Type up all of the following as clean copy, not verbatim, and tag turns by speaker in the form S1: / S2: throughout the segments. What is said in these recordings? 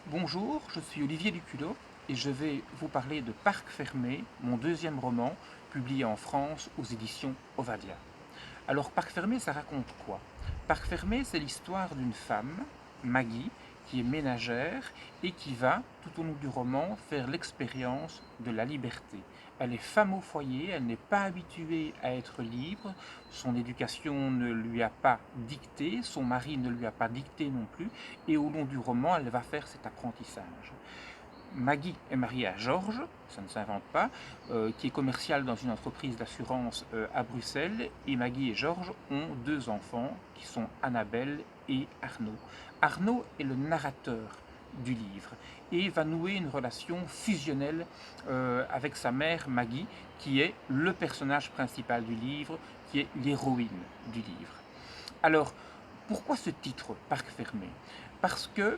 S1: Bonjour, je suis Olivier Duculot et je vais vous parler de Parc fermé, mon deuxième roman, publié en France aux éditions Ovadia. Alors Parc fermé, ça raconte quoi? Parc fermé, c'est l'histoire d'une femme, Maggie, qui est ménagère et qui va, tout au long du roman, faire l'expérience de la liberté. Elle est femme au foyer, elle n'est pas habituée à être libre, son éducation ne lui a pas dicté, son mari ne lui a pas dicté non plus, et au long du roman, elle va faire cet apprentissage. Maggie est mariée à Georges, ça ne s'invente pas, qui est commercial dans une entreprise d'assurance à Bruxelles. Et Maggie et Georges ont deux enfants qui sont Annabelle et Arnaud. Arnaud est le narrateur du livre et va nouer une relation fusionnelle avec sa mère Maggie, qui est le personnage principal du livre, qui est l'héroïne du livre. Alors, pourquoi ce titre, Parc fermé? Parce que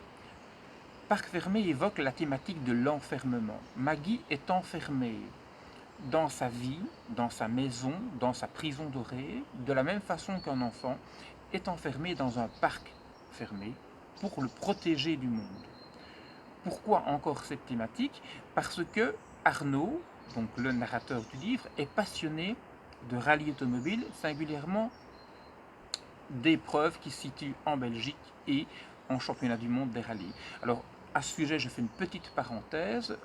S1: Parc fermé évoque la thématique de l'enfermement. Maggie est enfermée dans sa vie, dans sa maison, dans sa prison dorée, de la même façon qu'un enfant est enfermé dans un parc fermé pour le protéger du monde. Pourquoi encore cette thématique? Parce que Arnaud, donc le narrateur du livre, est passionné de rallye automobile, singulièrement d'épreuves qui se situent en Belgique et en championnat du monde des rallyes. Alors, à ce sujet, je fais une petite parenthèse.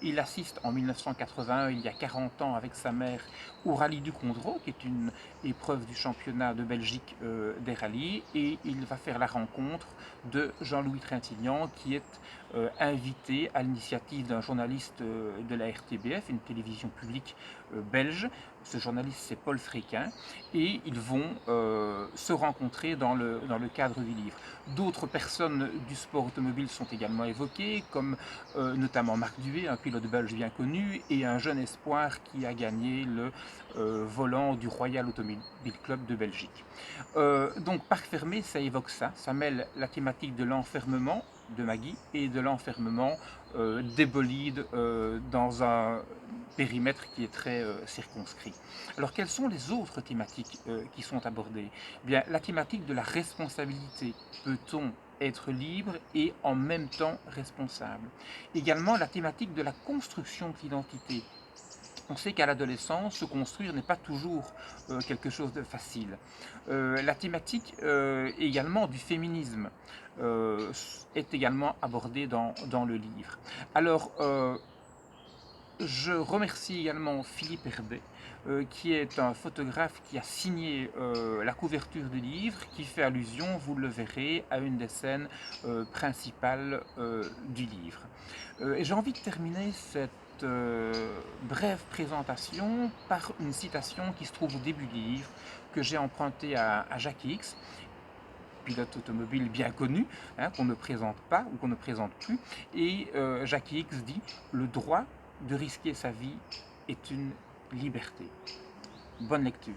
S1: Il assiste en 1981, il y a 40 ans, avec sa mère, au rallye du Condro, qui est une épreuve du championnat de Belgique des rallyes, et il va faire la rencontre de Jean-Louis Trintignant, qui est invité à l'initiative d'un journaliste de la RTBF, une télévision publique belge. Ce journaliste, c'est Paul Fréquin, et ils vont se rencontrer dans le cadre du livre. D'autres personnes du sport automobile sont également évoquées, comme notamment Marc Duvet, un pilote belge bien connu, et un jeune espoir qui a gagné le volant du Royal Automobile Club de Belgique. Donc Parc fermé, ça évoque ça, ça mêle la thématique de l'enfermement de Maggie et de l'enfermement des bolides dans un périmètre qui est très circonscrit. Alors quelles sont les autres thématiques qui sont abordées? Bien, la thématique de la responsabilité. Peut-on être libre et en même temps responsable? Également la thématique de la construction de l'identité. On sait qu'à l'adolescence, se construire n'est pas toujours quelque chose de facile. La thématique également du féminisme est également abordée dans le livre. Alors, je remercie également Philippe Herbet, qui est un photographe qui a signé la couverture du livre, qui fait allusion, vous le verrez, à une des scènes principales du livre. Et j'ai envie de terminer cette brève présentation par une citation qui se trouve au début du livre, que j'ai empruntée à Jacques X, pilote automobile bien connu, hein, qu'on ne présente pas ou qu'on ne présente plus. Et Jacques X dit: le droit de risquer sa vie est une liberté. Bonne lecture.